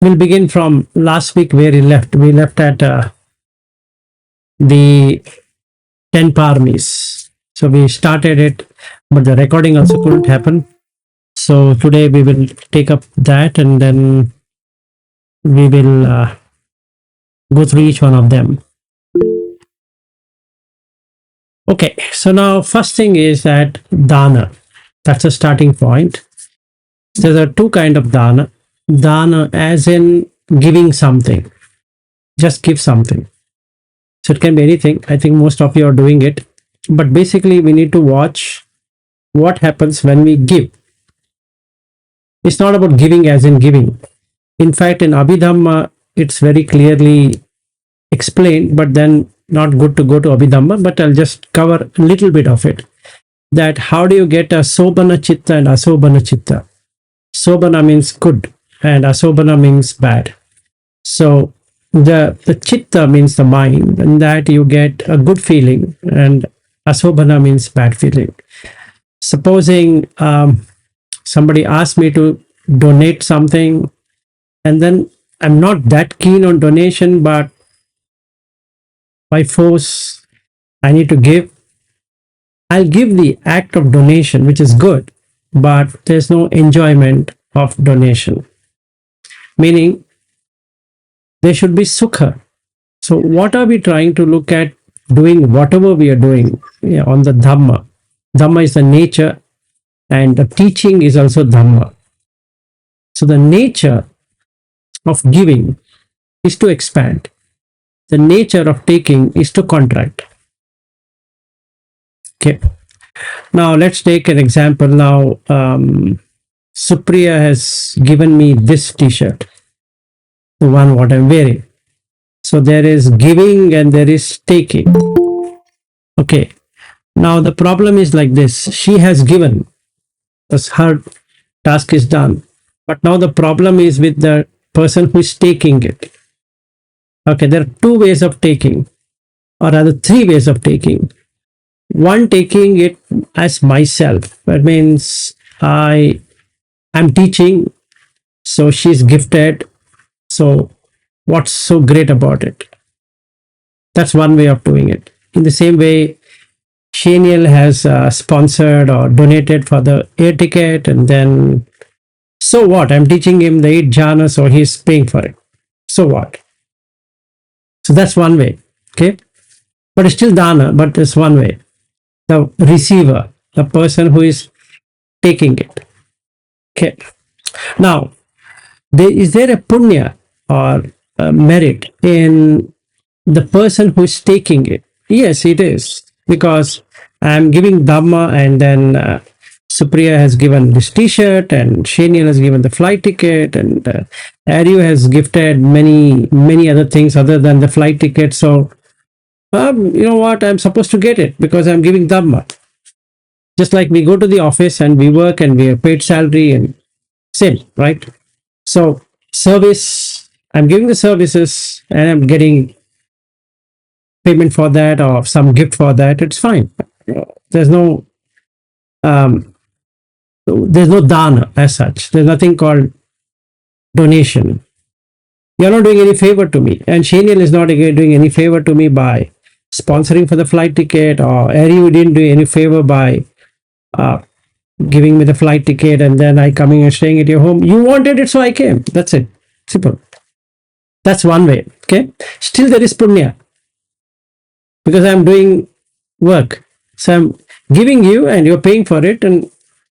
We'll begin from last week where we left. We left at the 10 paramis. So we started it, but the recording also couldn't happen. So today we will take up that and then we will go through each one of them. Okay, so now first thing is that dana. That's a starting point. There are two kinds of dana. Dana as in giving something. Just give something. So it can be anything. I think most of you are doing it. But basically we need to watch what happens when we give. It's not about giving as in giving. In fact, in Abhidhamma, it's very clearly explained, but then not good to go to Abhidhamma, but I'll just cover a little bit of it. That how do you get a sobhana chitta and asobhana chitta? Sobhana means good and asobhana means bad. So the chitta means the mind, and that you get a good feeling, and asobhana means bad feeling. Supposing somebody asks me to donate something, and then I'm not that keen on donation, but by force I need to give. I'll give the act of donation, which is good, but there's no enjoyment of donation. Meaning, there should be sukha. So what are we trying to look at doing whatever we are doing on the dhamma? Dhamma is the nature and the teaching is also dhamma. So the nature of giving is to expand. The nature of taking is to contract. Okay. Now let's take an example. Now Supriya has given me this t-shirt, the one what I'm wearing. So there is giving and there is taking. Okay. Now the problem is like this. She has given. Thus her task is done. But now the problem is with the person who is taking it. Okay, there are two ways of taking, or rather three ways of taking. One, taking it as myself. That means I'm teaching, so she's gifted. So what's so great about it? That's one way of doing it. In the same way, Shaniel has sponsored or donated for the air ticket, and then so what? I'm teaching him the 8 jhana, so he's paying for it. So what? So that's one way. Okay, but it's still dana, but it's one way. The receiver, the person who is taking it. Okay. Now, is there a punya or a merit in the person who is taking it? Yes, it is, because I'm giving dhamma, and then Supriya has given this t-shirt, and Shaniel has given the flight ticket, and Aryu has gifted many other things other than the flight ticket. So you know what, I'm supposed to get it because I'm giving dhamma. Just like we go to the office and we work and we are paid salary, and same, right? So service, I'm giving the services and I'm getting payment for that or some gift for that. It's fine. There's no dana as such. There's nothing called donation. You're not doing any favor to me, and Shaniel is not doing any favor to me by sponsoring for the flight ticket, or Ari didn't do any favor by giving me the flight ticket and then I coming and staying at your home. You wanted it, so I came. That's it. Simple. That's one way. Okay. Still there is punya, because I'm doing work. So I'm giving you and you're paying for it, and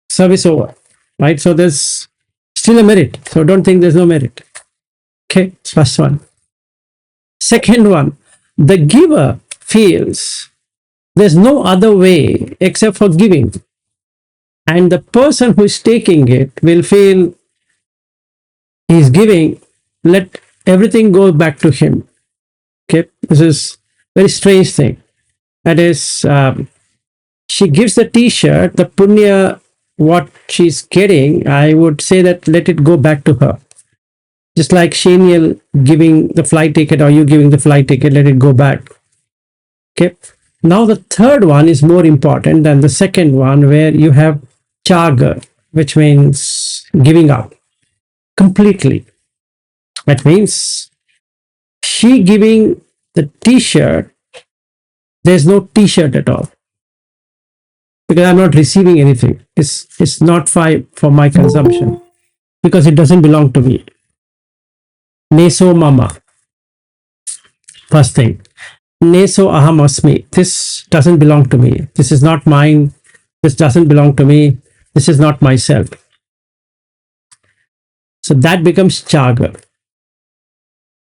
service over. Right. So there's still a merit. So don't think there's no merit. Okay. First one. Second one, the giver feels there's no other way except for giving, and the person who is taking it will feel he's giving, let everything go back to him. Okay, this is very strange thing. That is, she gives the t-shirt, the punya, what she's getting, I would say that let it go back to her. Just like Shaniel giving the flight ticket, or you giving the flight ticket, let it go back. Okay. Now the third one is more important than the second one, where you have chaga, which means giving up completely. That means she giving the t-shirt, there's no t-shirt at all because I'm not receiving anything. It's not for my consumption because it doesn't belong to me. Neso mama, first thing. Neso aham asmi. This doesn't belong to me. This is not mine. This doesn't belong to me. This is not myself. So that becomes chaga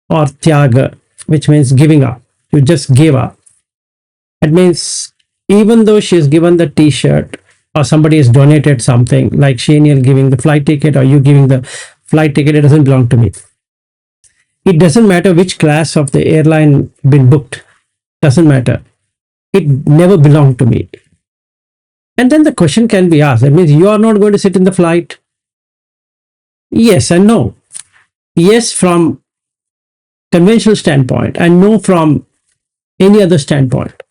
or tyaga, which means giving up. You just give up. That means even though she has given the t-shirt or somebody has donated something like Shaniel giving the flight ticket or you giving the flight ticket, it doesn't belong to me. It doesn't matter which class of the airline been booked. Doesn't matter. It never belonged to me. And then the question can be asked. That means you are not going to sit in the flight. Yes and no. Yes from conventional standpoint and no from any other standpoint.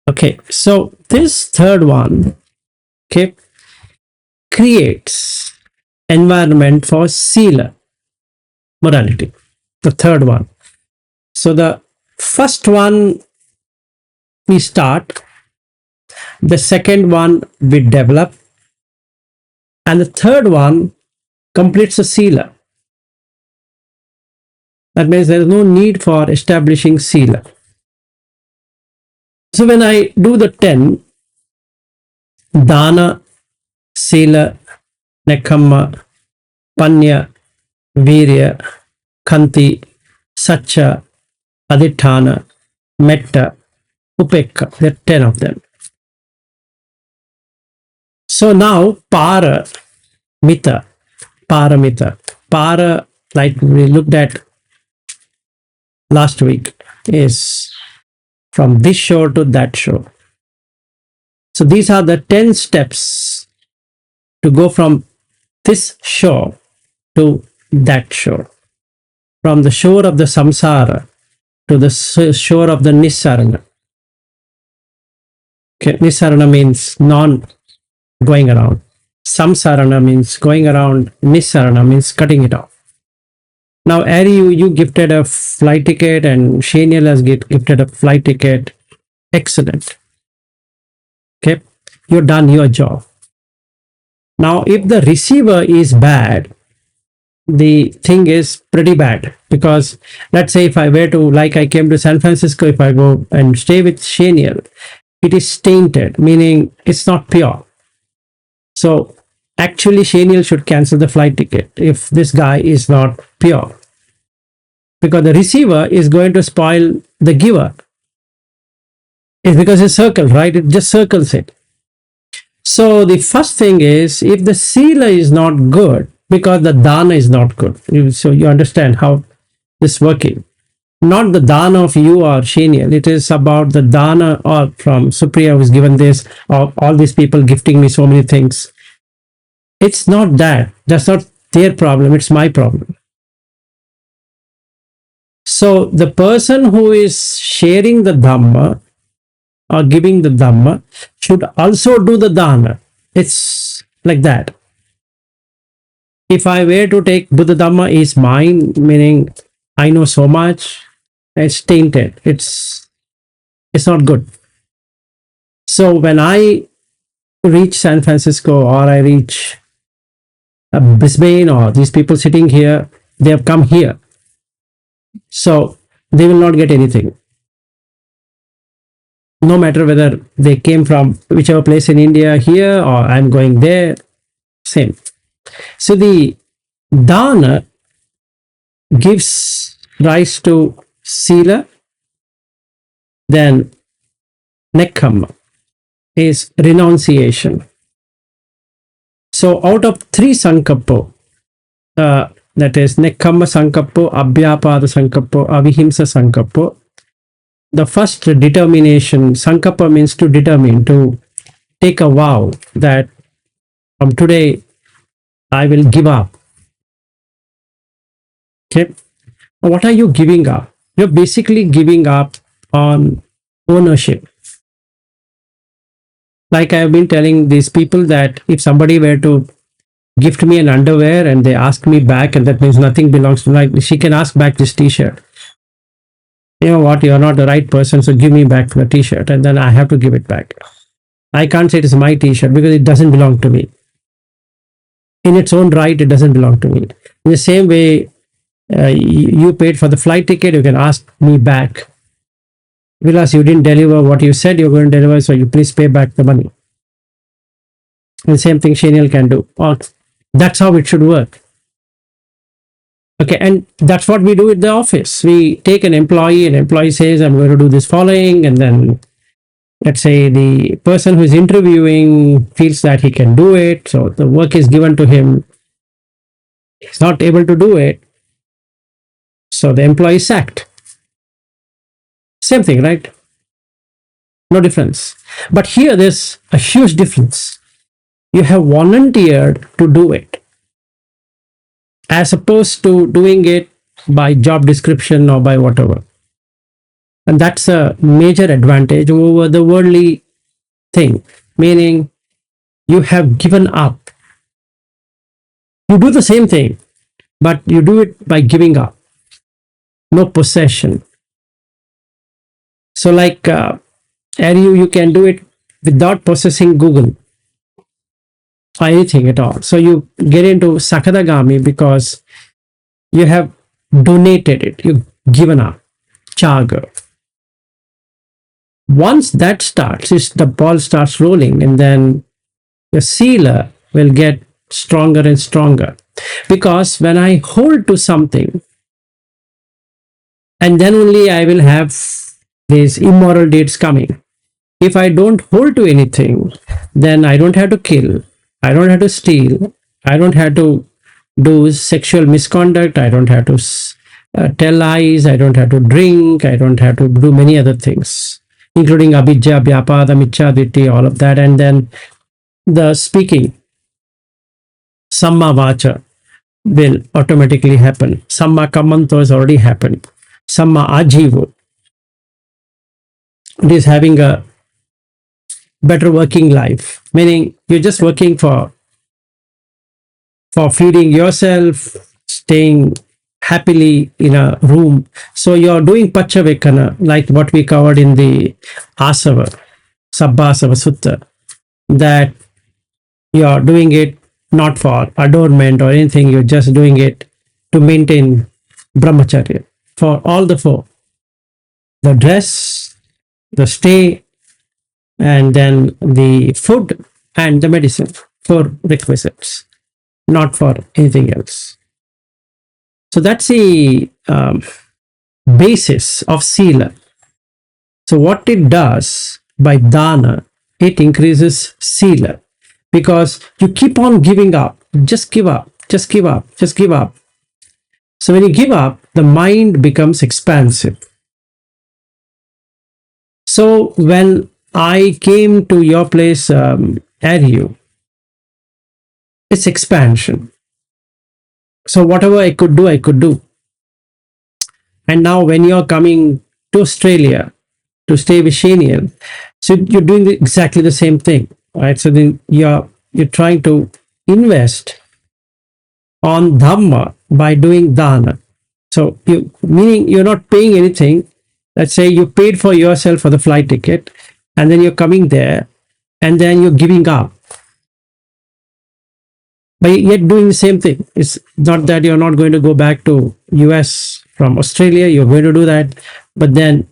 Okay, so this third one, okay, creates environment for sila, morality. The third one. So the first one we start, the second one we develop, and the third one completes the sila. That means there is no need for establishing sila. So when I do the 10, dana, sila, nekhamma, panya, virya, khanti, satcha, adhitthana, metta, upekka, there are 10 of them. So now para, mita, paramita. Para, like we looked at last week, is from this shore to that shore. So these are the 10 steps to go from this shore to that shore. From the shore of the samsara to the shore of the nissarana. Okay, nissarana means non going around. Samsarana means going around. Nissarana means cutting it off. Now, Ari, you gifted a flight ticket and Shaniel has gifted a flight ticket. Excellent. Okay, you've done your job. Now, if the receiver is bad, the thing is pretty bad because let's say if I were to, like I came to San Francisco, if I go and stay with Shaniel, it is tainted, meaning it's not pure. So actually Shaniel should cancel the flight ticket if this guy is not pure. Because the receiver is going to spoil the giver. It's because it's circle, right? It just circles it. So the first thing is if the sila is not good, because the dana is not good. So you understand how this is working. Not the dana of you or Shaniel. It is about the dana or from Supriya who is given this, or all these people gifting me so many things. It's not that. That's not their problem. It's my problem. So the person who is sharing the dhamma or giving the dhamma should also do the dana. It's like that. If I were to take Buddha Dhamma is mine, meaning I know so much, it's tainted. It's not good. So when I reach San Francisco or I reach Brisbane or these people sitting here, they have come here. So they will not get anything. No matter whether they came from whichever place in India here or I'm going there, same. So the dana gives rise to sila, then nekhamma is renunciation. So out of 3 sankappo, that is nekhamma sankappo, abhyapada sankappo, avihimsa sankappo, the first determination, sankappa means to determine, to take a vow that from today I will give up. Okay. What are you giving up? You're basically giving up on ownership. Like I have been telling these people that if somebody were to gift me an underwear and they ask me back, and that means nothing belongs to me. Like, she can ask back this t-shirt. You know what, you're not the right person, so give me back the t-shirt, and then I have to give it back. I can't say it is my t-shirt because it doesn't belong to me. In its own right, it doesn't belong to me. In the same way, you paid for the flight ticket, you can ask me back. Vilas, you didn't deliver what you said you're going to deliver, so you please pay back the money. And the same thing Shaniel can do. Or that's how it should work. Okay, and that's what we do at the office. We take an employee says, I'm going to do this following, and then let's say the person who is interviewing feels that he can do it, so the work is given to him. He's not able to do it, so the employee is sacked. Same thing, right? No difference. But here there's a huge difference. You have volunteered to do it, as opposed to doing it by job description or by whatever. And that's a major advantage over the worldly thing, meaning you have given up. You do the same thing, but you do it by giving up. No possession. So like you can do it without possessing Google or anything at all. So you get into Sakadagami because you have donated it, you've given up. Chaga. Once that starts, the ball starts rolling, and then your sila will get stronger and stronger. Because when I hold to something, and then only I will have these immoral deeds coming. If I don't hold to anything, then I don't have to kill, I don't have to steal, I don't have to do sexual misconduct, I don't have to tell lies, I don't have to drink, I don't have to do many other things, including abhijja, vyapada, michchaditi, all of that. And then the speaking, samma vacha, will automatically happen. Samma kammanto has already happened. Samma ajivo, it is having a better working life, meaning you're just working for feeding yourself, staying happily in a room. So you're doing Pachavekana, like what we covered in the Asava, Sabbasava Sutta, that you're doing it not for adornment or anything, you're just doing it to maintain brahmacharya for all the four: the dress, the stay, and then the food and the medicine, for requisites, not for anything else. So that's the basis of sila. So what it does by dana, it increases sila, because you keep on giving up. Just give up, just give up, just give up. So when you give up, the mind becomes expansive. So when I came to your place, Ariu, it's expansion. So whatever I could do, I could do. And now when you're coming to Australia to stay with Shaniel, so you're doing exactly the same thing, right? So then you're trying to invest on dhamma by doing dana. So meaning you're not paying anything. Let's say you paid for yourself for the flight ticket, and then you're coming there, and then you're giving up, but yet doing the same thing. It's not that you're not going to go back to US from Australia, you're going to do that, but then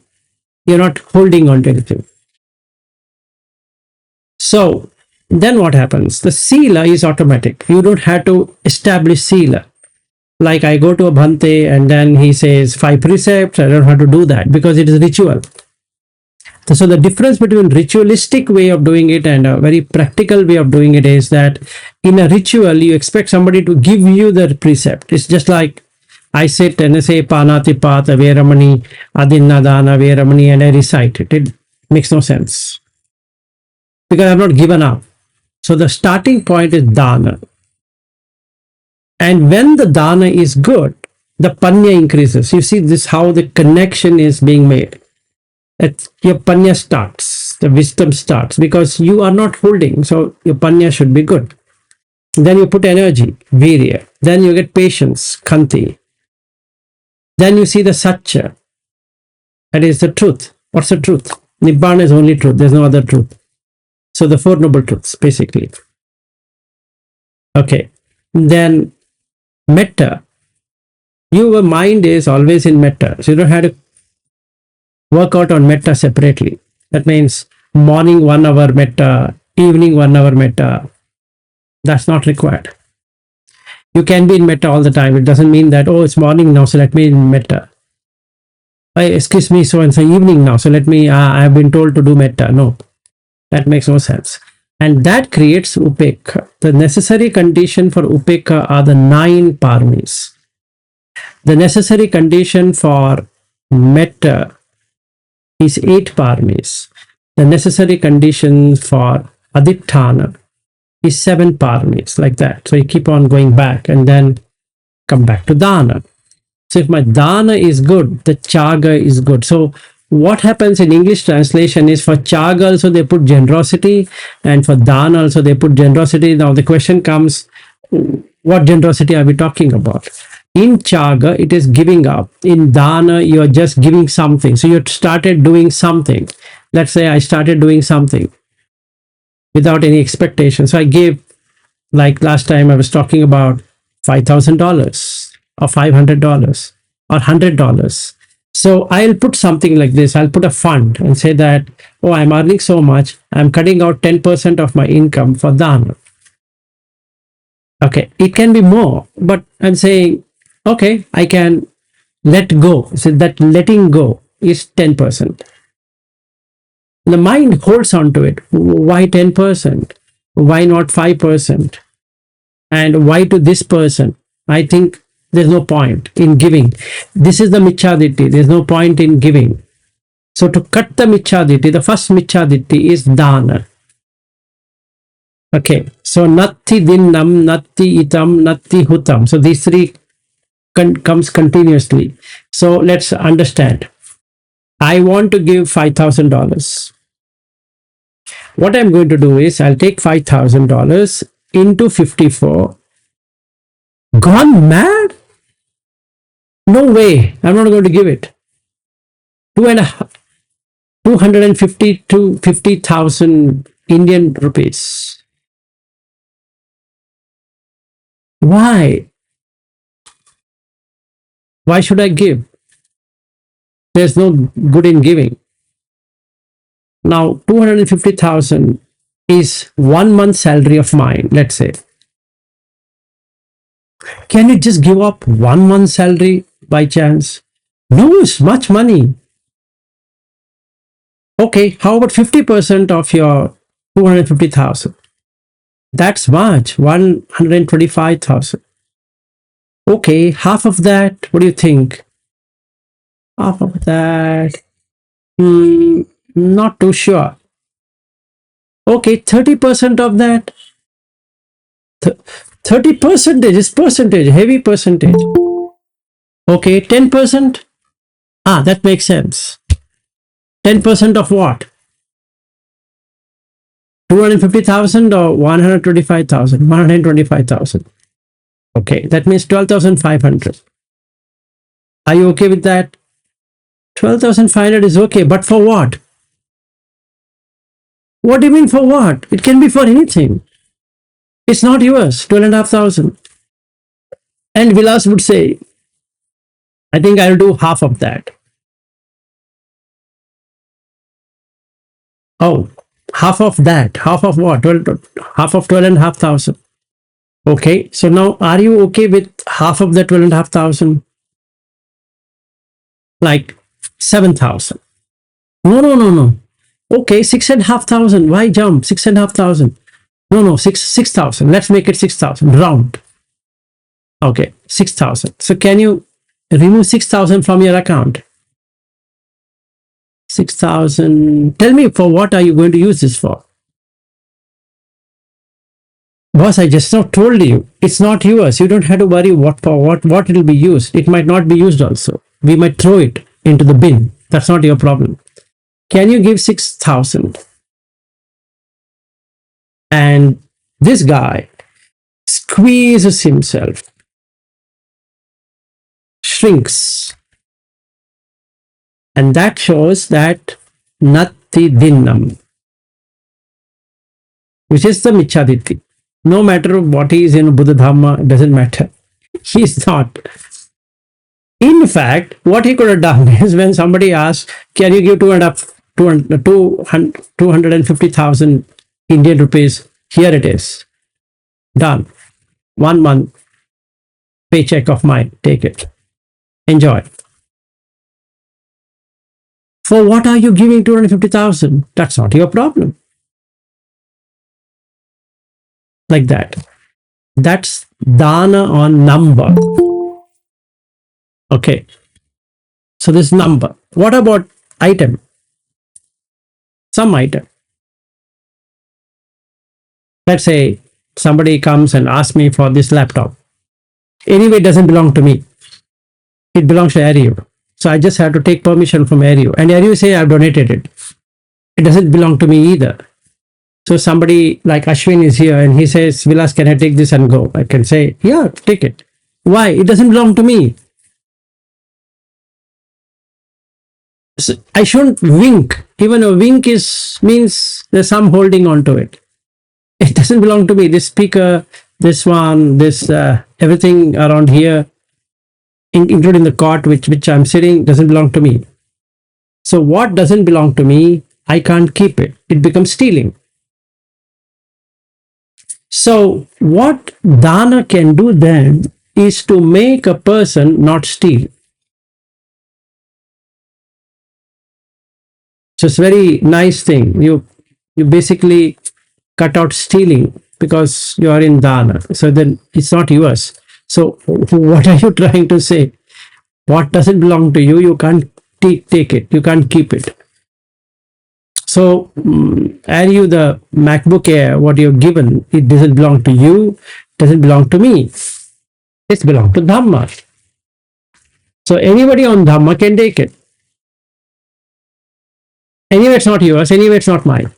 you're not holding on to anything. So then what happens? The sila is automatic. You don't have to establish sila. Like I go to a bhante and then he says 5 precepts, I don't have to do that because it is ritual. So the difference between ritualistic way of doing it and a very practical way of doing it is that in a ritual, you expect somebody to give you the precept. It's just like I sit and I say Panati Pata Veramani Adinnadana Veramani and I recite it. It makes no sense because I've not given up. So the starting point is dana. And when the dana is good, the panya increases. You see this how the connection is being made. Your panya starts, the wisdom starts, because you are not holding, so your panya should be good. Then you put energy, virya. Then you get patience, kanti. Then you see the satya. That is the truth. What's the truth? Nibbana is only truth. There's no other truth. So the Four Noble Truths, basically. Okay. Then metta. Your mind is always in metta. So you don't have to work out on metta separately. That means morning 1 hour metta, evening 1 hour metta. That's not required. You can be in metta all the time. It doesn't mean that, oh, it's morning now, so let me in metta. Excuse me, so it's evening now, so let me, I have been told to do metta. No, that makes no sense. And that creates upekha. The necessary condition for upekha are the 9 paramis. The necessary condition for metta is 8 paramis. The necessary condition for aditthana is 7 paramis, like that. So you keep on going back and then come back to dana. So if my dana is good, the chaga is good. So what happens in English translation is for chaga also they put generosity, and for dana also they put generosity. Now the question comes, what generosity are we talking about? In chaga, it is giving up. In dana, you are just giving something. So you started doing something. Let's say I started doing something without any expectation. So I gave, like last time I was talking about $5,000 or $500 or $100. So I'll put something like this. I'll put a fund and say that, oh, I'm earning so much. I'm cutting out 10% of my income for dana. Okay, it can be more, but I'm saying, okay, I can let go. So that letting go is 10%. The mind holds on to it. Why 10%? Why not 5%? And why to this person? I think there's no point in giving. This is the michaditi. There's no point in giving. So to cut the michaditi, the first michaditi is dana. Okay, so natti dinnam, natti itam, natti hutam. So these three comes continuously. So let's understand. I want to give $5,000. What I'm going to do is I'll take $5,000 into 54. Gone mad? No way. I'm not going to give it. 250 to 50,000 Indian rupees. Why? Why should I give? There's no good in giving. Now, 250,000 is 1 month's salary of mine, let's say. Can you just give up 1 month's salary by chance? No, it's much money. Okay, how about 50% of your 250,000? That's much, 125,000. Okay, half of that, what do you think? Half of that, not too sure. Okay, 30% of that. 30 percentage is percentage, heavy percentage. Okay, 10%. That makes sense. 10% of what? 250,000 or 125,000? 125,000. Okay, that means 12,500. Are you okay with that? 12,500 is okay, but for what? What do you mean for what? It can be for anything. It's not yours, 12,500. And Vilas would say, I think I'll do half of that. Oh, half of that. Half of what? Half of 12,500. Okay, so now are you okay with half of the 12,500? Like 7,000. No. Okay, 6,500. Why jump? 6,500. No, 6,000. Let's make it 6,000. Round. Okay, 6,000. So can you remove 6,000 from your account? 6,000. Tell me, for what are you going to use this for? Boss, I just now told you, it's not yours. You don't have to worry what it will be used. It might not be used also. We might throw it into the bin. That's not your problem. Can you give 6,000? And this guy squeezes himself, shrinks, and that shows that natti dinnam, which is the Michaditi. No matter what he is in Buddha Dhamma, it doesn't matter. He is not. In fact, what he could have done is when somebody asks, can you give 250,000 Indian rupees? Here it is. Done. 1 month paycheck of mine. Take it. Enjoy. For what are you giving 250,000? That's not your problem. Like that. That's dana on number. Okay. So this number. What about item? Some item. Let's say somebody comes and asks me for this laptop. Anyway, it doesn't belong to me. It belongs to Ariu. So I just have to take permission from Ariu. And Ariu say I've donated it. It doesn't belong to me either. So somebody like Ashwin is here and he says, Vilas, can I take this and go? I can say, yeah, take it. Why? It doesn't belong to me. So I shouldn't wink. Even a wink means there's some holding on to it. It doesn't belong to me. This speaker, this one, this everything around here, including the cot which I'm sitting, doesn't belong to me. So what doesn't belong to me, I can't keep it. It becomes stealing. So what dana can do then is to make a person not steal. So it's a very nice thing. You basically cut out stealing because you are in dana. So then it's not yours. So what are you trying to say? What doesn't belong to you, you can't take it. You can't keep it. So are you the MacBook Air, what you've given, it doesn't belong to you, doesn't belong to me. It belongs to Dhamma. So anybody on Dhamma can take it. Anyway, it's not yours. Anyway, it's not mine.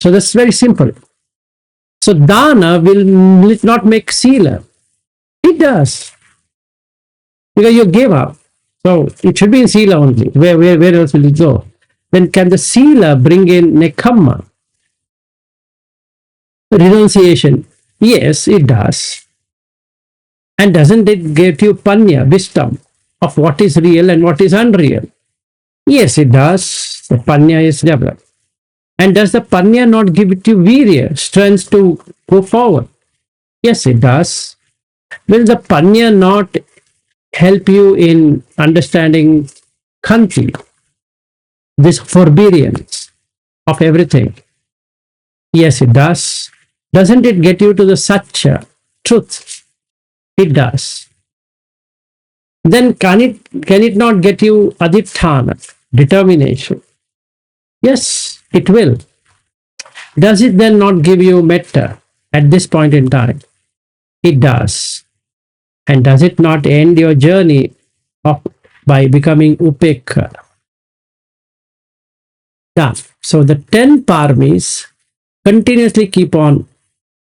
So that's very simple. So dana will not make sila. It does. Because you gave up. So it should be in sila only. Where else will it go? Then can the sila bring in nekamma? Renunciation. Yes, it does. And doesn't it get you panya, wisdom of what is real and what is unreal? Yes, it does. The panya is developed. And does the panya not give it you virya, strength to go forward? Yes, it does. Will the panya not help you in understanding khanti, this forbearance of everything? Yes, it does. Doesn't it get you to the satya, truth? It does. Then can it not get you aditthana, determination? Yes, it will. Does it then not give you metta at this point in time? It does. And does it not end your journey by becoming upekha? Yeah. So the 10 paramis continuously keep on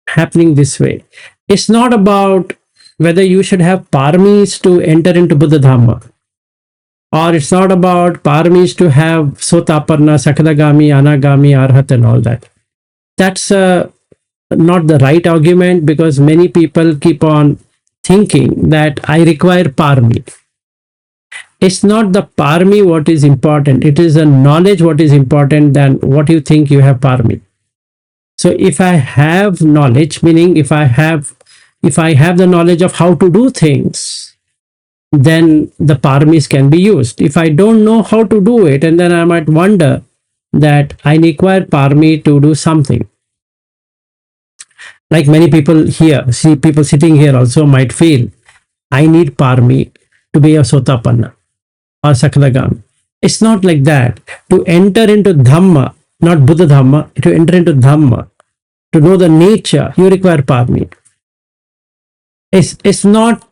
happening this way. It's not about whether you should have paramis to enter into Buddha Dhamma, or it's not about paramis to have sotaparna, sakadagami, anagami, arhat and all that. That's not the right argument, because many people keep on thinking that I require parami. It's not the parami what is important. It is the knowledge what is important than what you think you have parami. So if I have knowledge, meaning if I have the knowledge of how to do things, then the paramis can be used. If I don't know how to do it, and then I might wonder that I require parami to do something. Like many people here, people sitting here also might feel, I need parami to be a sotapanna or sakadagam. It's not like that. To enter into Dhamma, not Buddha Dhamma, to enter into Dhamma, to know the nature, you require parami. It's not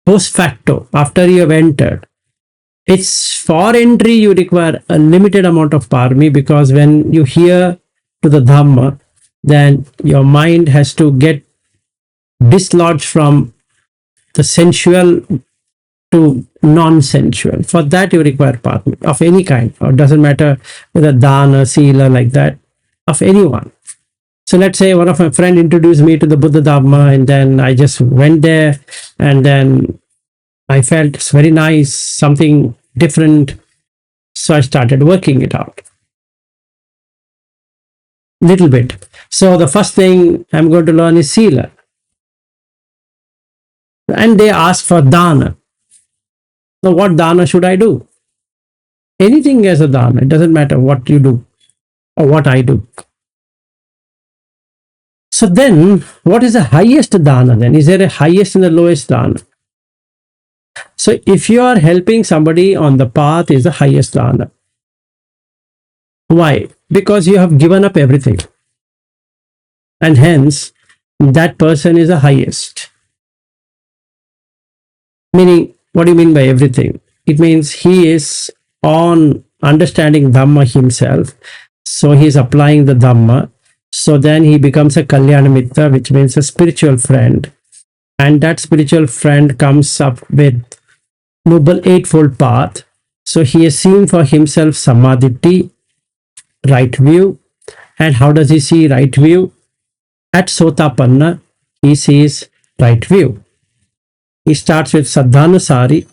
post facto, after you have entered. It's for entry, you require a limited amount of parami, because when you hear to the Dhamma, then your mind has to get dislodged from the sensual to non-sensual. For that, you require partner of any kind, or it doesn't matter whether dana, sila, like that, of anyone. So let's say one of my friend introduced me to the Buddha Dhamma, and then I just went there, and then I felt it's very nice, something different. So I started working it out little bit. So the first thing I'm going to learn is sila. And they ask for dana. Now, what dana should I do? Anything as a dana. It doesn't matter what you do or what I do. So then, what is the highest dana then? Is there a highest and the lowest dana? So if you are helping somebody on the path, is the highest dana. Why? Because you have given up everything. And hence, that person is the highest. Meaning, what do you mean by everything? It means he is on understanding Dhamma himself. So he is applying the Dhamma. So then he becomes a Kalyana Mitra, which means a spiritual friend. And that spiritual friend comes up with Noble Eightfold Path. So he has seen for himself Samadhi, right view. And how does he see right view? At Sotapanna, he sees right view. He starts with Saddhanusari,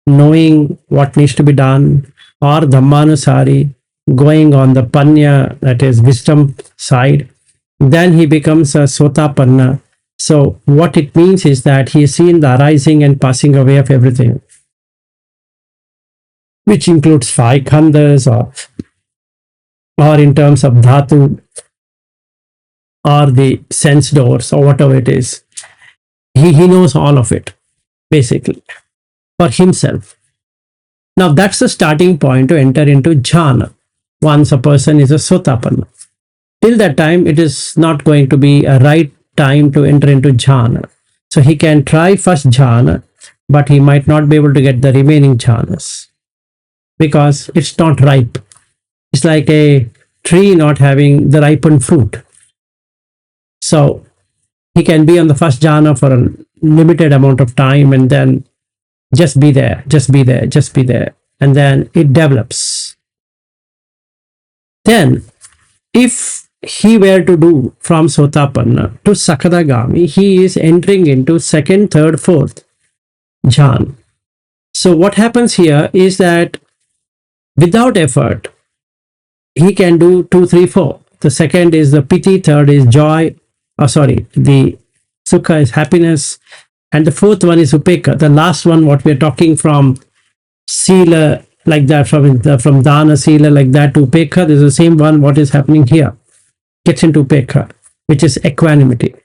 knowing what needs to be done, or Dhammanusari, going on the Panya, that is wisdom side. Then he becomes a Sotapanna. So what it means is that he has seen the arising and passing away of everything, which includes five khandas, or in terms of dhatu, or the sense doors, or whatever it is. He knows all of it, basically, for himself. Now that's the starting point to enter into jhana. Once a person is a sotapanna. Till that time, it is not going to be a right time to enter into jhana. So he can try first jhana, but he might not be able to get the remaining jhanas because it's not ripe. It's like a tree not having the ripened fruit. So he can be on the first jhana for a limited amount of time and then just be there, just be there, just be there. And then it develops. Then, if he were to do from Sotapanna to Sakadagami, he is entering into second, third, fourth jhana. So what happens here is that without effort, he can do 2, 3, 4. The second is the piti, third is joy, the sukha is happiness, and the fourth one is upeka. The last one, what we're talking from sila, like that, from dana, sila, like that to upeka, this is the same one, what is happening here. Gets into upeka, which is equanimity.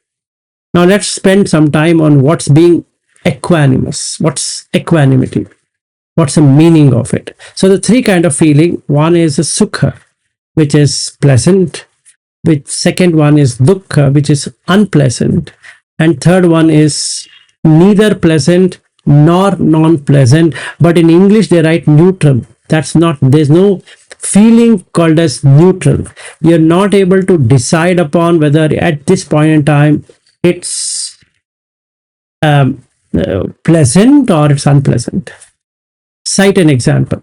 Now let's spend some time on what's being equanimous. What's equanimity? What's the meaning of it? So the three kind of feeling, one is a sukha, which is pleasant, which second one is dukkha, which is unpleasant, and third one is neither pleasant nor non-pleasant, but in English they write neutral. That's not, there's no feeling called as neutral. You're not able to decide upon whether at this point in time it's pleasant or it's unpleasant. Cite an example.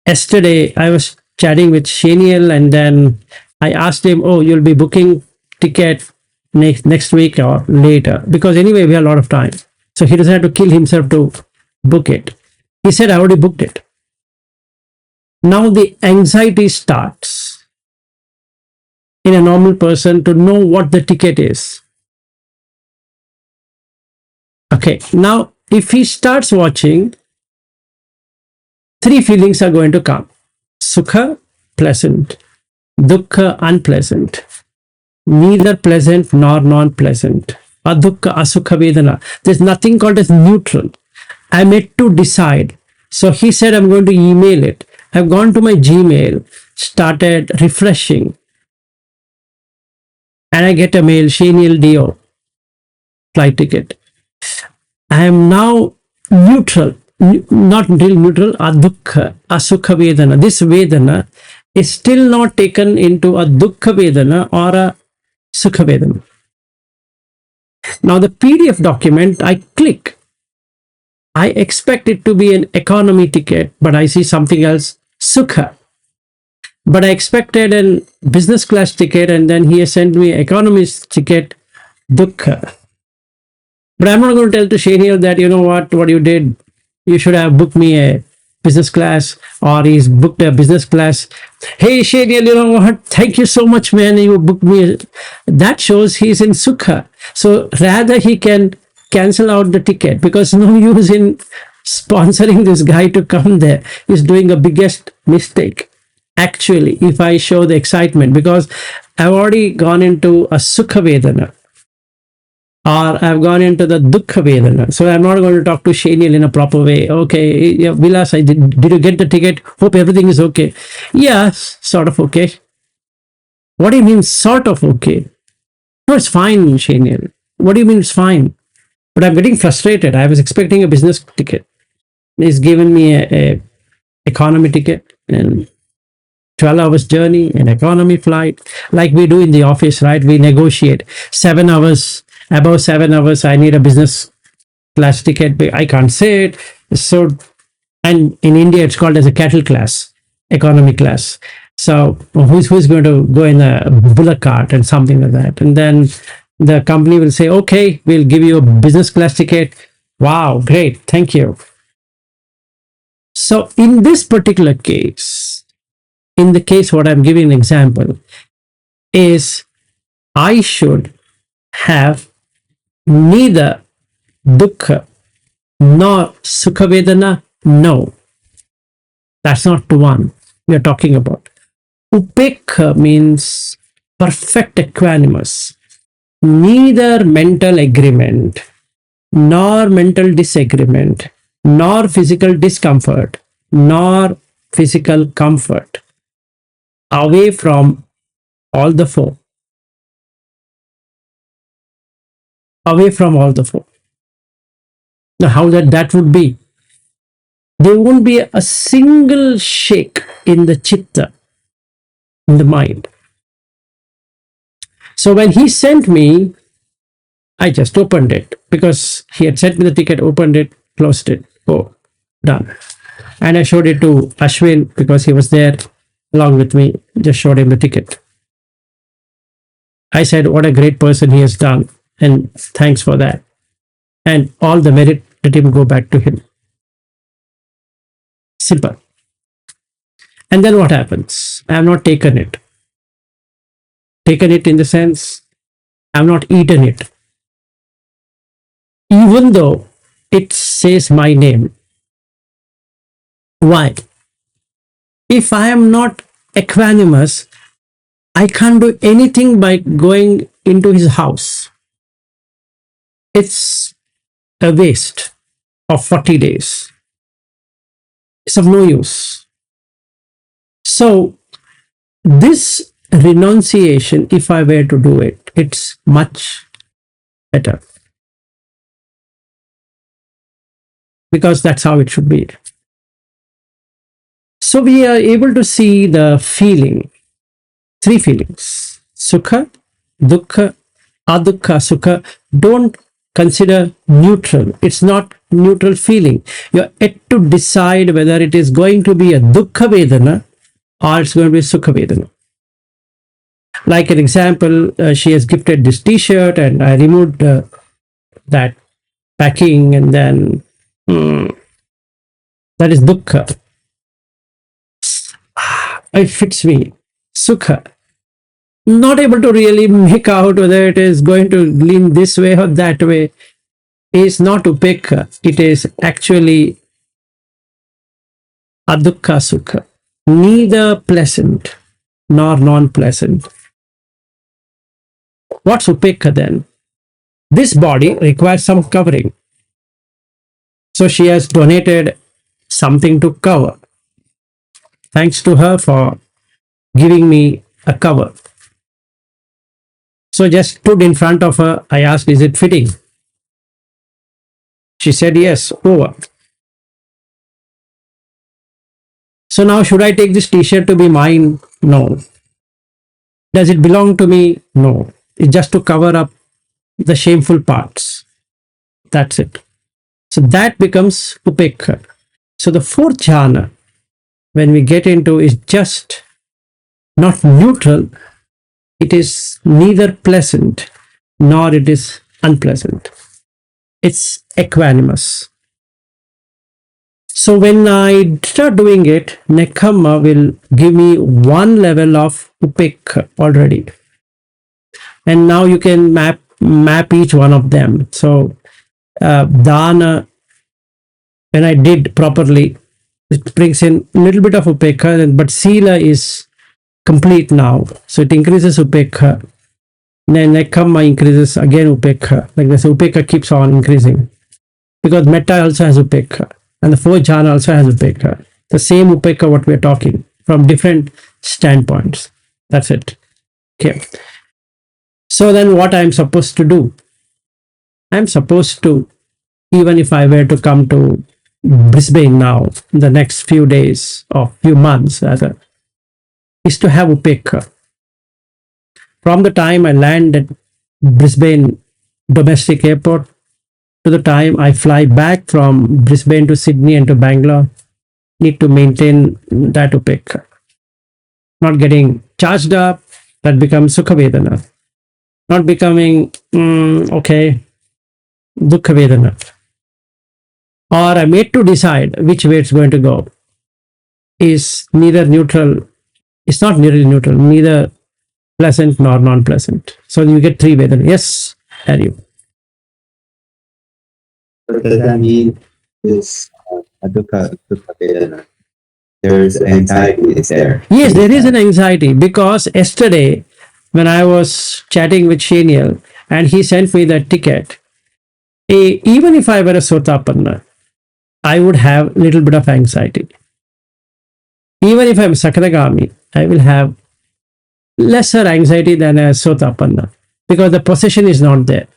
Yesterday I was chatting with Shaniel, and then I asked him, oh, you'll be booking ticket next week or later, because anyway we have a lot of time, so he doesn't have to kill himself to book it. He said, I already booked it. Now the anxiety starts in a normal person to know what the ticket is. Okay, now if he starts watching, three feelings are going to come: sukha, pleasant; dukkha, unpleasant; neither pleasant nor non-pleasant. Adukha, asukha, vedana. There's nothing called as neutral. I'm yet to decide. So he said, I'm going to email it. I've gone to my Gmail, started refreshing, and I get a mail, Shaniel Dio, flight ticket. I am now neutral, not real neutral, adukha, asukha vedana. This vedana is still not taken into a dukkha vedana or a sukha vedana. Now the PDF document, I click. I expect it to be an economy ticket, but I see something else, sukha. But I expected a business class ticket, and then he has sent me economist ticket, dukkha. But I'm not going to tell to Shaniel that, you know what you did, you should have booked me a business class, or he's booked a business class. Hey Shaniel, you know what? Thank you so much, man. You booked me. That shows he's in sukha. So rather he can cancel out the ticket, because no use in sponsoring this guy to come there. He's doing a biggest mistake. Actually, if I show the excitement, because I've already gone into a sukha vedana, or I've gone into the dukkha vedana. So I'm not going to talk to Shaniel in a proper way. Okay, yeah, Vilas, did you get the ticket? Hope everything is okay. Yes, sort of okay. What do you mean, sort of okay? No, it's fine, Shaniel. What do you mean it's fine? But I'm getting frustrated. I was expecting a business ticket. He's given me a economy ticket, and 12 hours journey, an economy flight, like we do in the office, right? We negotiate 7 hours, above 7 hours, I need a business class ticket. I can't say it. So, and in India, it's called as a cattle class, economy class. So who's going to go in a bullock cart and something like that? And then the company will say, okay, we'll give you a business class ticket. Wow, great, thank you. So in this particular case, in the case what I'm giving an example is, I should have neither dukkha nor sukha vedana. No, that's not the one we are talking about. Upekha means perfect equanimous, neither mental agreement, nor mental disagreement, nor physical discomfort, nor physical comfort, away from all the four. Away from all the four. Now, how that would be? There won't be a single shake in the chitta, in the mind. So when he sent me, I just opened it, because he had sent me the ticket, opened it, closed it. Oh, done. And I showed it to Ashwin, because he was there along with me, just showed him the ticket. I said, what a great person he has done, and thanks for that. And all the merit, let him go back to him. Simple. And then what happens? I have not taken it. Taken it in the sense, I have not eaten it. Even though it says my name. Why? If I am not equanimous, I can't do anything by going into his house. It's a waste of 40 days. It's of no use. So, this renunciation, if I were to do it, it's much better. Because that's how it should be. So, we are able to see the feeling, three feelings: sukha, dukkha, adukha, sukha. Don't consider neutral. It's not neutral feeling. You're yet to decide whether it is going to be a dukkha vedana or it's going to be sukha vedana. Like an example, she has gifted this t-shirt, and I removed that packing, and then that is dukkha. It fits me. Sukha. Not able to really make out whether it is going to lean this way or that way. Is not upekha. It is actually adukha sukha. Neither pleasant nor non-pleasant. What's upekha then? This body requires some covering. So she has donated something to cover. Thanks to her for giving me a cover. So just stood in front of her. I asked, is it fitting? She said yes. Over. So now should I take this t-shirt to be mine? No. Does it belong to me? No. It's just to cover up the shameful parts. That's it. So that becomes upekha. So the fourth jhana, when we get into, is just not neutral. It is neither pleasant nor it is unpleasant. It's equanimous. So when I start doing it, Nekhamma will give me one level of upekha already. And now you can map each one of them. So dana, when I did properly, it brings in a little bit of upekha, but sila is complete now. So it increases upekha. Then Nekhamma increases again upekha. Like this, upekha keeps on increasing. Because metta also has upekha. And the fourth jhana also has upekha. The same upekha what we are talking from different standpoints. That's it. Okay. So then what I'm supposed to do? I'm supposed to, even if I were to come to Brisbane now, in the next few days or few months, rather, is to have upekha. From the time I land at Brisbane domestic airport to the time I fly back from Brisbane to Sydney and to Bangalore, need to maintain that upekha. Not getting charged up, that becomes sukha vedana. Not becoming, okay, dukkha vedana. Or I'm yet to decide which way it's going to go. Is neither neutral, it's not nearly neutral, neither pleasant nor non-pleasant. So you get three vedana. Yes, Harry. What does that mean? This dukkha vedana. There's anxiety, is there? Yes, there is an anxiety because yesterday when I was chatting with Shaniel and he sent me that ticket, even if I were a Sotapanna, I would have a little bit of anxiety. Even if I'm Sakadagami, I will have lesser anxiety than a Sotapanna because the possession is not there.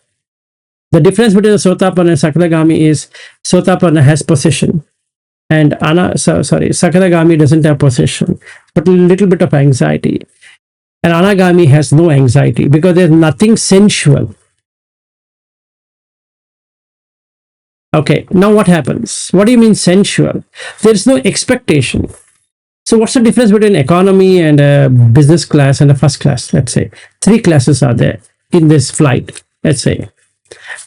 The difference between a Sotapanna and Sakadagami is Sotapanna has possession and Sakadagami doesn't have possession, but a little bit of anxiety. And Anagami has no anxiety because there's nothing sensual. Okay, now what happens? What do you mean sensual? There's no expectation. So what's the difference between economy and a business class and a first class? Let's say 3 classes are there in this flight. Let's say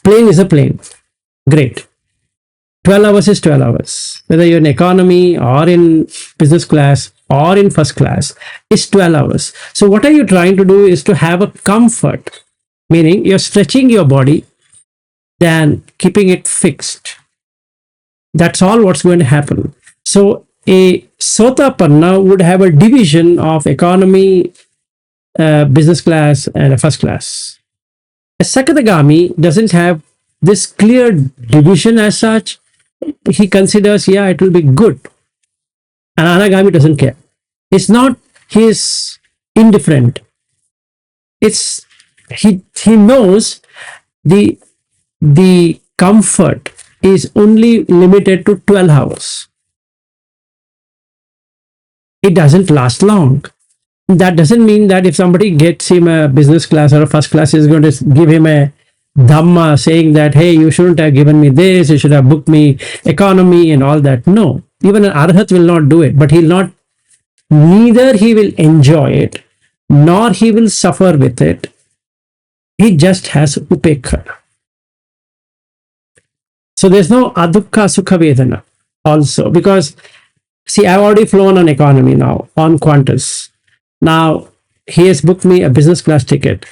plane is a plane. Great. 12 hours is 12 hours. Whether you're in economy or in business class or in first class, it's 12 hours. So what are you trying to do is to have a comfort, meaning you're stretching your body than keeping it fixed. That's all what's going to happen. So a Sotapanna would have a division of economy, business class, and a first class. A Sakadagami doesn't have this clear division as such. He considers, yeah, it will be good. And Anagami doesn't care. It's not he's indifferent. It's he knows the comfort is only limited to 12 hours. It doesn't last long. That doesn't mean that if somebody gets him a business class or a first class is going to give him a dhamma saying that, hey, you shouldn't have given me this, you should have booked me economy and all that. No, even an arhat will not do it, but neither he will enjoy it, nor he will suffer with it. He just has upekha. So there's no adukha sukha vedana also because, see, I've already flown on economy now, on Qantas. Now, he has booked me a business class ticket.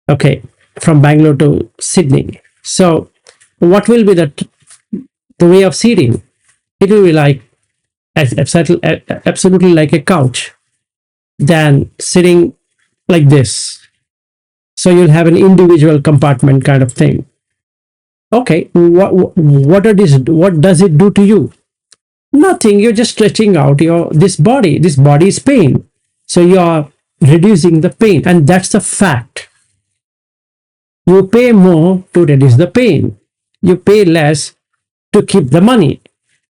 Okay, from Bangalore to Sydney. So, what will be the way of seating? It will be like absolutely like a couch, than sitting like this. So you'll have an individual compartment kind of thing. Okay, what does it do to you? Nothing. You're just stretching out this body. This body is pain. So you're reducing the pain, and that's the fact. You pay more to reduce the pain. You pay less to keep the money,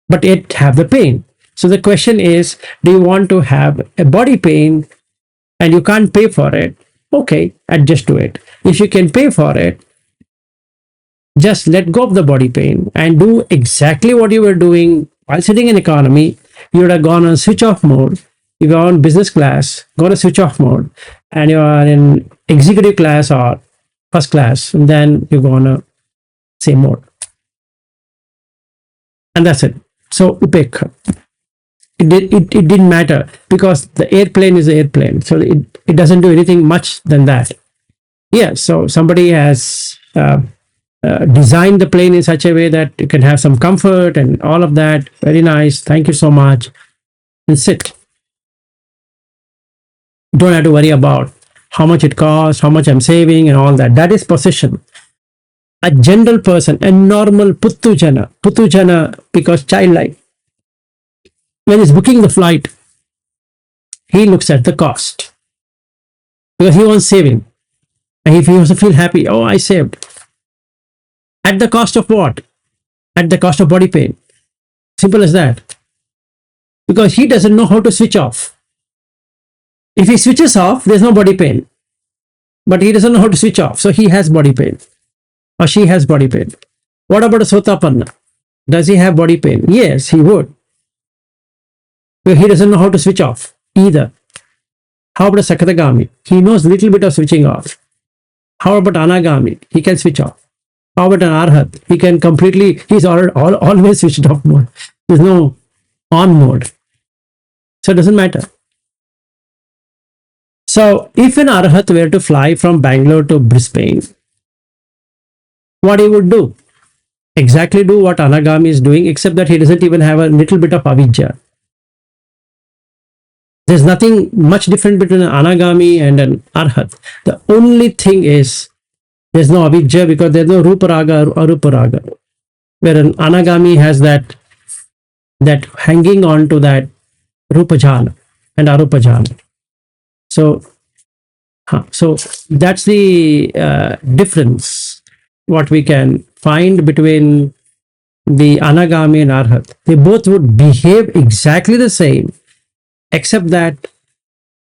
but yet have the pain. So the question is, do you want to have a body pain and you can't pay for it? Okay, adjust to it. If you can pay for it, just let go of the body pain and do exactly what you were doing while sitting in economy. You would have gone on switch off mode. If you're on business class, go to switch off mode, and you are in executive class or first class, and then you go on a same mode. And that's it. So upekha. It didn't matter because the airplane is the airplane. So it doesn't do anything much than that. Yeah, so somebody has designed the plane in such a way that you can have some comfort and all of that. Very nice. Thank you so much. And sit. Don't have to worry about how much it costs, how much I'm saving, and all that. That is possession. A general person, a normal putujana, because childlike, when he's booking the flight, he looks at the cost because he wants saving. And if he wants to feel happy, oh, I saved. At the cost of what? At the cost of body pain. Simple as that. Because he doesn't know how to switch off. If he switches off, there's no body pain. But he doesn't know how to switch off. So he has body pain. Or she has body pain. What about a sotapanna? Does he have body pain? Yes, he would. But he doesn't know how to switch off either. How about a sakatagami? He knows a little bit of switching off. How about anagami? He can switch off. How about an arhat? He can completely, he's always switched off mode. There's no on mode. So it doesn't matter. So if an arhat were to fly from Bangalore to Brisbane, what he would do? Exactly do what anagami is doing, except that he doesn't even have a little bit of avidya. There's nothing much different between an anagami and an arhat. The only thing is there's no avidya because there's no rupa raga or arupa raga. Where an anagami has that hanging on to that rupa jhana and arupa jhana. So that's the difference what we can find between the anagami and arhat. They both would behave exactly the same, except that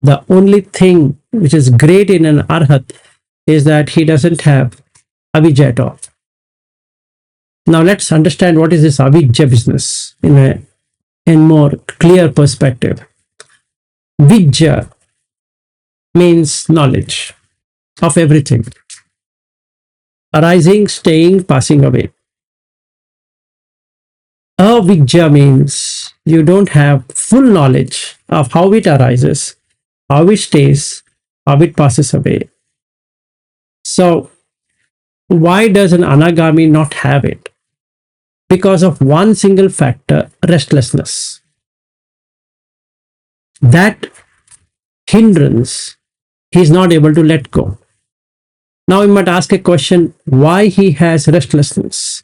the only thing which is great in an arhat is that he doesn't have avidya at all. Now let's understand what is this avidya business in more clear perspective. Vidya means knowledge of everything. Arising, staying, passing away. Avidya means you don't have full knowledge of how it arises, how it stays, how it passes away. So, why does an anagami not have it? Because of one single factor, restlessness. That hindrance he is not able to let go. Now we might ask a question, why he has restlessness?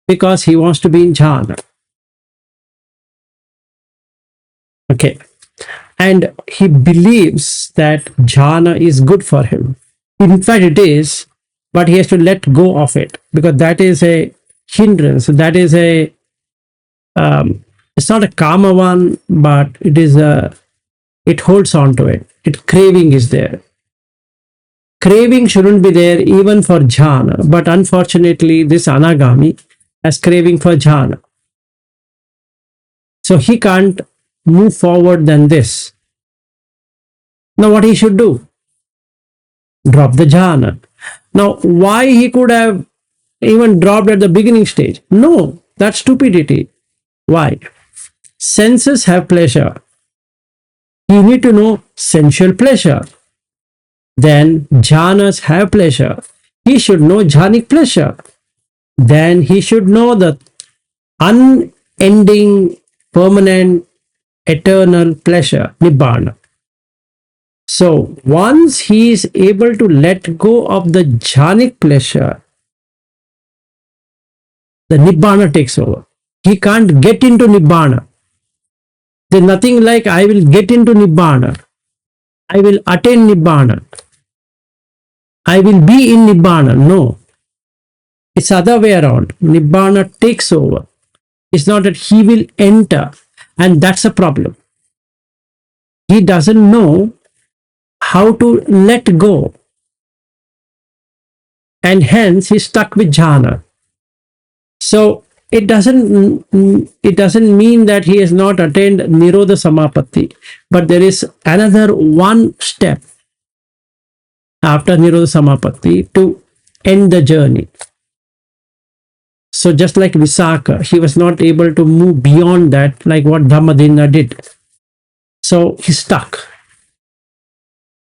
Because he wants to be in jhana. Okay. And he believes that jhana is good for him. In fact, it is, but he has to let go of it because that is a hindrance. That is it's not a kama one, but it holds on to it. Craving is there. Craving shouldn't be there even for jhana, but unfortunately, this anagami has craving for jhana. So he can't move forward than this. Now, what he should do? Drop the jhana. Now, why he could have even dropped at the beginning stage? No, that's stupidity. Why? Senses have pleasure. You need to know sensual pleasure. Then jhanas have pleasure. He should know jhanic pleasure. Then he should know the unending, permanent, eternal pleasure, nibbana. So once he is able to let go of the jhanic pleasure, the nibbana takes over. He can't get into nibbana. There's nothing like I will get into nibbana. I will attain nibbana. I will be in nibbana. No. It's other way around. Nibbana takes over. It's not that he will enter. And that's a problem. He doesn't know how to let go. And hence he's stuck with jhana. So it doesn't mean that he has not attained Nirodha Samapatti, but there is another one step after Nirodha Samapatti to end the journey. So just like Visakha, he was not able to move beyond that, like what Dhammadinna did. So he's stuck.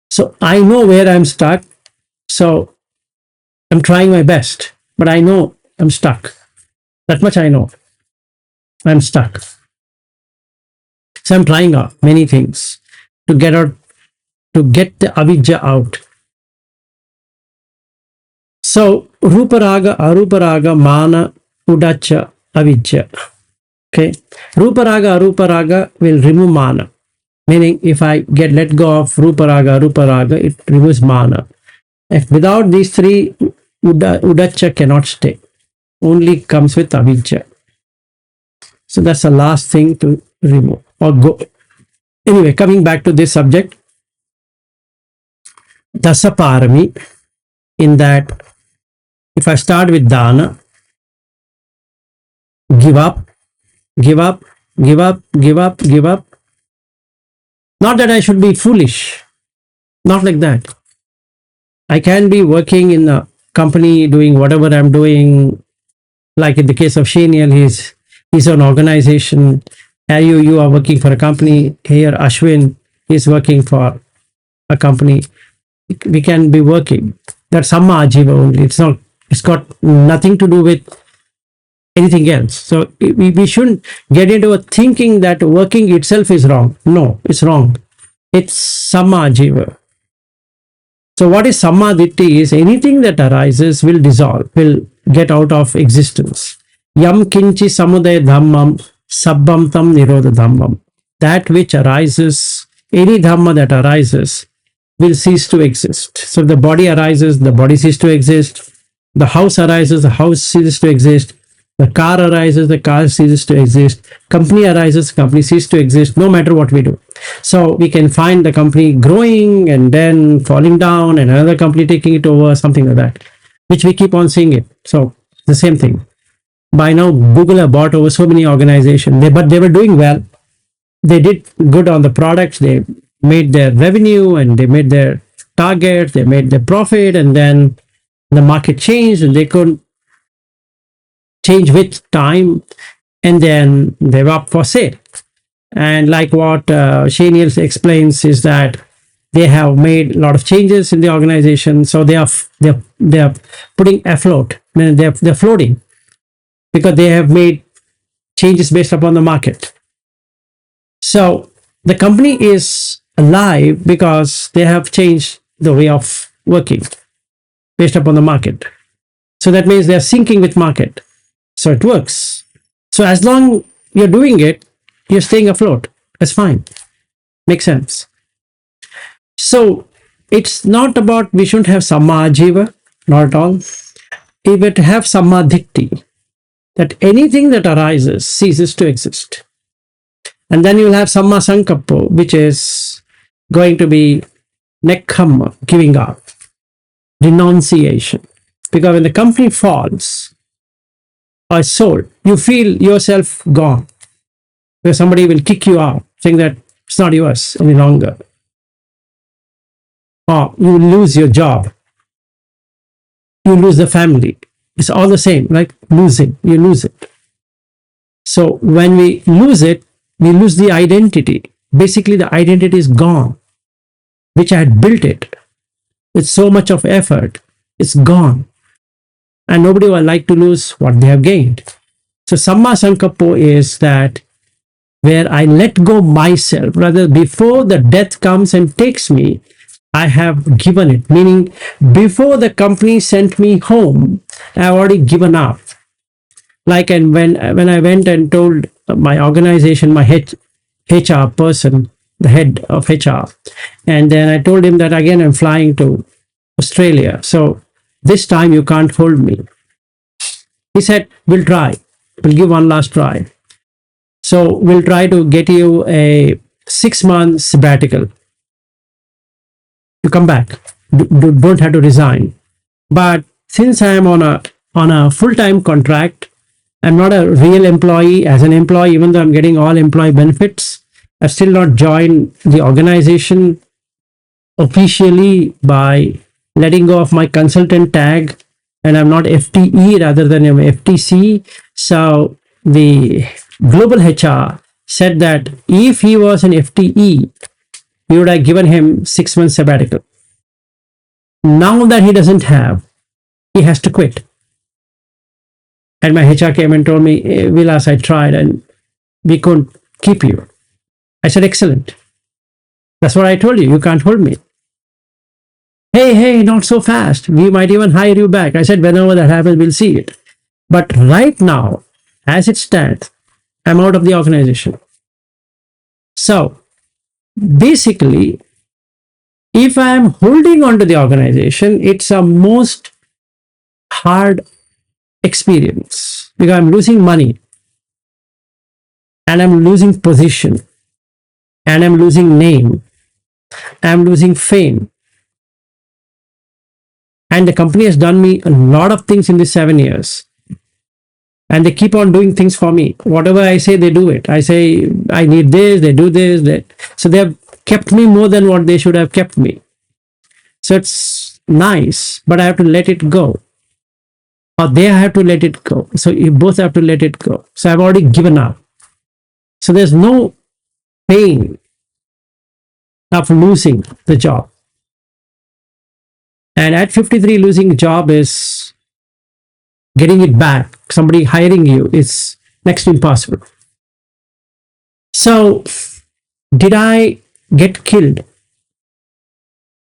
So I know where I'm stuck. So I'm trying my best, but I know I'm stuck. That much I know. I'm stuck. So I'm trying out many things to get out, to get the avidya out. So Rupa Raga, Arupa Raga, Mana, Udacha, Avidya. Okay. Rupa Raga, Arupa Raga will remove Mana. Meaning if I get let go of Rupa Raga, Arupa Raga, it removes Mana. If without these three, Udacha cannot stay. Only comes with Avidya. So that's the last thing to remove or go. Anyway, coming back to this subject, Dasaparami, in that if I start with dana, give up, give up, give up, give up, give up. Not that I should be foolish, not like that. I can be working in a company doing whatever I'm doing, like in the case of Shaniel, he's an organization. You are working for a company. Here, Ashwin is working for a company. We can be working. That's Samma Ajiva only. It's got nothing to do with anything else. So we shouldn't get into a thinking that working itself is wrong. No, it's wrong. It's Samma Ajiva. So what is Sammaditthi is anything that arises will dissolve, will get out of existence. Yam kinchi samudaya dhammam sabbam tam nirodha dhammam. That which arises, any dhamma that arises will cease to exist. So if the body arises, the body ceases to exist. The house arises, the house ceases to exist. The car arises, the car ceases to exist. Company arises, company ceases to exist, no matter what we do. So we can find the company growing and then falling down and another company taking it over, something like that, which we keep on seeing it. So the same thing. By now, Google have bought over so many organizations, but they were doing well. They did good on the products. They made their revenue and they made their targets, they made their profit, and then the market changed and they couldn't change with time, and then they were up for sale. And like what Shaniel explains is that they have made a lot of changes in the organization, so they are putting afloat. I mean, they're floating because they have made changes based upon the market. So the company is alive because they have changed the way of working based upon the market. So that means they're syncing with market. So it works. So as long you're doing it, you're staying afloat. That's fine. Makes sense. So it's not about we shouldn't have Samma Ajiva, not at all. We have to have Sammaditthi, that anything that arises ceases to exist. And then you'll have Samma Sankappo, which is going to be Nekkhamma, giving up, renunciation. Because when the company falls or is sold, you feel yourself gone. Where somebody will kick you out, saying that it's not yours any longer. Or you lose your job. You lose the family. It's all the same, like losing. You lose it. So when we lose it, we lose the identity. Basically, the identity is gone, which I had built it with so much of effort. It's gone. And nobody will like to lose what they have gained. So Samma Sankappo is that where I let go myself, rather before the death comes and takes me, I have given it. Meaning, before the company sent me home, I have already given up. Like, and when I went and told my organization, my HR person, the head of HR, and then I told him that again I'm flying to Australia. So this time you can't hold me. He said, we'll try. We'll give one last try. So we'll try to get you a 6 month sabbatical to come back. Don't have to resign. But since I am on a full-time contract, I'm not a real employee. As an employee, even though I'm getting all employee benefits, I've still not joined the organization officially by letting go of my consultant tag, and I'm not FTE rather than I'm FTC. So the global HR said that if he was an FTE, we would have given him 6 months sabbatical. Now that he doesn't have, he has to quit. And my HR came and told me, Vilas, I tried and we couldn't keep you. I said, excellent. That's what I told you. You can't hold me. Hey, not so fast. We might even hire you back. I said, whenever that happens, we'll see it. But right now, as it stands, I'm out of the organization. So basically, if I'm holding on to the organization, it's a most hard experience because I'm losing money and I'm losing position and I'm losing name, I'm losing fame. And the company has done me a lot of things in these 7 years. And they keep on doing things for me. Whatever I say, they do it. I say, I need this, they do this, that. So they have kept me more than what they should have kept me. So it's nice, but I have to let it go. Or they have to let it go. So you both have to let it go. So I've already given up. So there's no pain of losing the job. And at 53, losing a job is getting it back. Somebody hiring you is next to impossible. So did I get killed?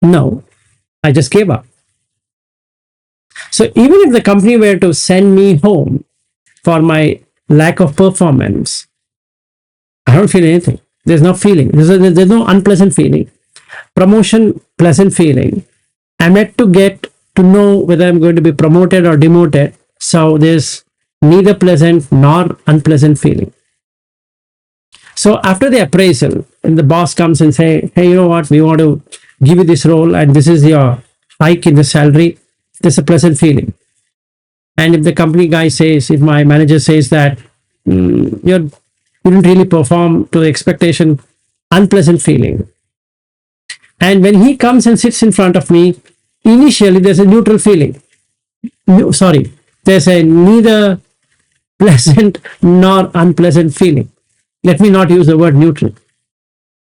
No, I just gave up. So even if the company were to send me home for my lack of performance, I don't feel anything. There's no feeling. There's no unpleasant feeling. Promotion, pleasant feeling. I'm yet to get to know whether I'm going to be promoted or demoted. So there's neither pleasant nor unpleasant feeling. So after the appraisal, and the boss comes and say, hey, you know what? We want to give you this role and this is your hike in the salary. There's a pleasant feeling. And if the company guy says, if my manager says that you didn't really perform to the expectation, unpleasant feeling. And when he comes and sits in front of me, initially there's a neutral feeling. No, sorry, there's a neither pleasant nor unpleasant feeling. Let me not use the word neutral.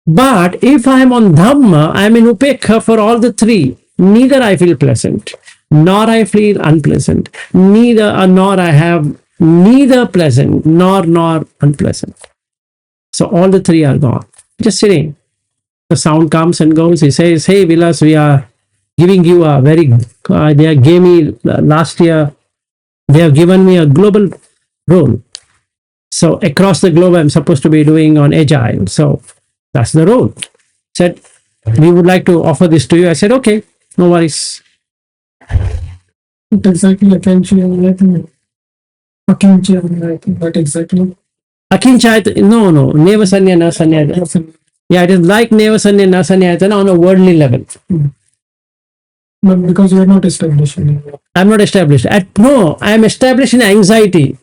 But if I am on dhamma, I am in upekha for all the three. Neither I feel pleasant, nor I feel unpleasant, nor I have neither pleasant nor unpleasant. So all the three are gone. Just sitting. The sound comes and goes. He says, hey, Vilas, we are giving you a very, they gave me last year, they have given me a global role. So across the globe, I'm supposed to be doing on agile. So that's the role. Said, we would like to offer this to you. I said, okay, no worries. What exactly Akinchayat? What exactly? Akinchayat, no, Neva Sanya, Na Sanya. Yeah, it is like Neva Sanya, Na Sanya on a worldly level. But because you are not established anymore. I'm not established. No, I am established in anxiety.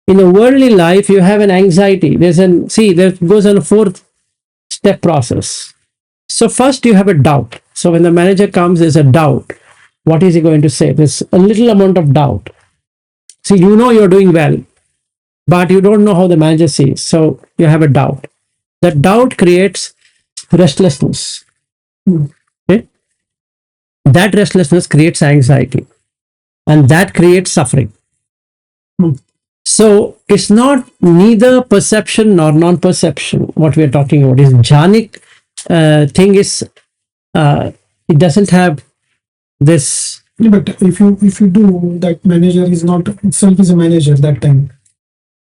In a worldly life, you have an anxiety. There goes on a 4th step process. So first you have a doubt. So when the manager comes, there's a doubt. What is he going to say? There's a little amount of doubt. See, you know you're doing well, but you don't know how the manager sees. So you have a doubt. That doubt creates restlessness. Okay? That restlessness creates anxiety. And that creates suffering. So it's not neither perception nor non-perception. What we are talking about is jhanic thing is it doesn't have this. But if you do, that manager is not itself is a manager that time.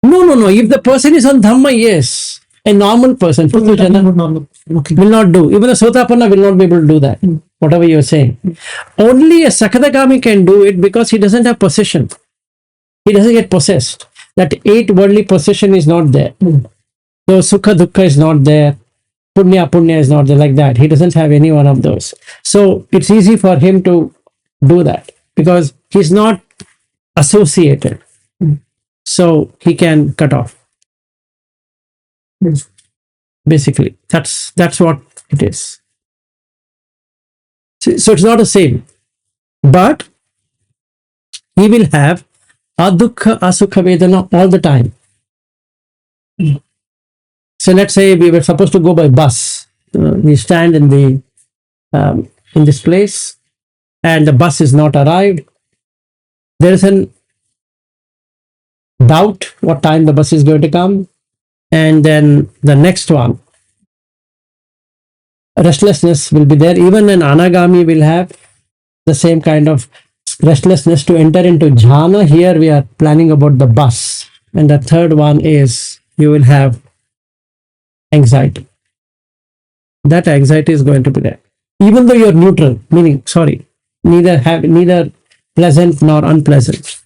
No. If the person is on dhamma, yes. A normal person will not do. Even a sotapanna will not be able to do that. Whatever you're saying. Only a sakadagami can do it because he doesn't have possession. He doesn't get possessed. That 8 worldly possession is not there. So sukha dukkha is not there. Punya is not there, like that. He doesn't have any one of those. So it's easy for him to do that because he's not associated. So he can cut off. Yes. Basically, that's what it is. So it's not the same, but he will have adukha asukha vedana all the time. So let's say we were supposed to go by bus. We stand in this place, and the bus is not arrived. There is an doubt what time the bus is going to come, and then the next one, restlessness will be there. Even an anagami will have the same kind of restlessness to enter into jhana. Here we are planning about the bus, and the third one is you will have anxiety. That anxiety is going to be there, even though you're neutral, meaning neither pleasant nor unpleasant,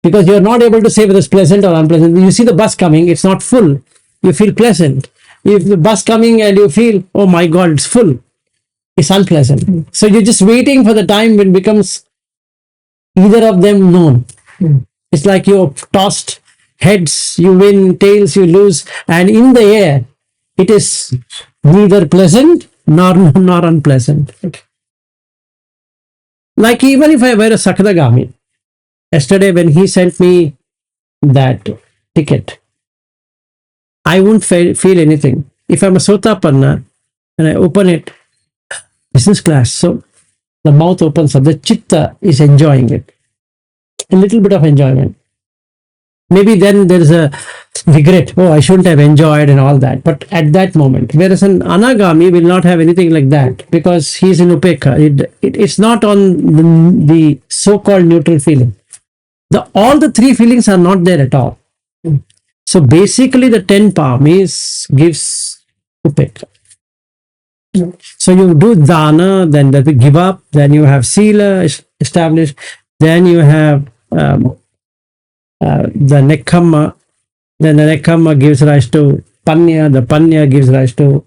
because you're not able to say whether it's pleasant or unpleasant. You see the bus coming, it's not full, you feel pleasant. If the bus coming and you feel, oh my god, it's full, it's unpleasant. So you're just waiting for the time when it becomes either of them known. It's like you tossed heads, you win, tails, you lose, and in the air it is neither pleasant nor unpleasant. Like even if I were a Sakadagami, yesterday when he sent me that ticket, I won't feel anything. If I'm a Sotapanna and I open it, business class, so the mouth opens up, the chitta is enjoying it. A little bit of enjoyment. Maybe then there is a regret, oh, I shouldn't have enjoyed and all that. But at that moment, whereas an anagami will not have anything like that because he's in upekha. It's not on the so-called neutral feeling. All the three feelings are not there at all. So basically the 10 pamis gives upekha. So you do dana, then that we give up, then you have sila established, then you have the nekhamma, then the nekhamma gives rise to panya, the panya gives rise to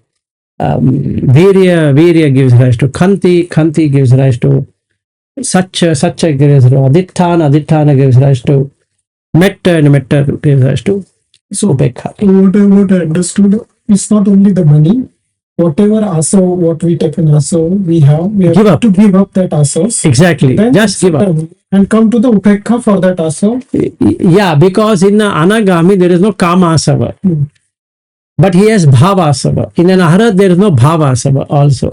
virya gives rise to khanti gives rise to satcha gives rise to aditthana gives rise to metta, and metta gives rise to upekha. What I understood, it's not only the money. Whatever asava, what we take in asava, we have to give up that asava. Exactly. Then Just give up. And come to the upekha for that asava. Yeah, because in the anagami there is no kama asava. But he has bhava asava. In an aharat there is no bhava asava also.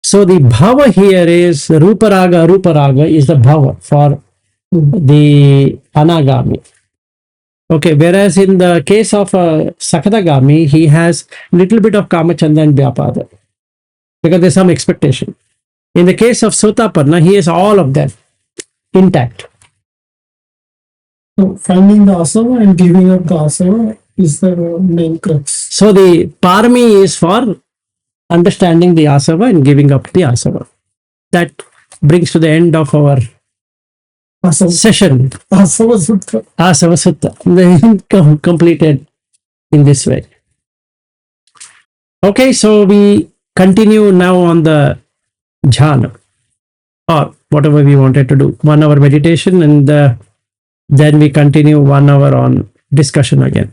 So the bhava here is ruparaga is the bhava for the anagami. Okay, whereas in the case of a Sakadagami, he has little bit of Kamachanda and Vyapada because there's some expectation. In the case of Sotapanna, he has all of them intact. So finding the asava and giving up the asava is the main crux. So the parami is for understanding the asava and giving up the asava. That brings to the end of our session. Asava Sutta. Completed in this way. Okay, so we continue now on the jhana or whatever we wanted to do. 1 hour meditation, and then we continue 1 hour on discussion again.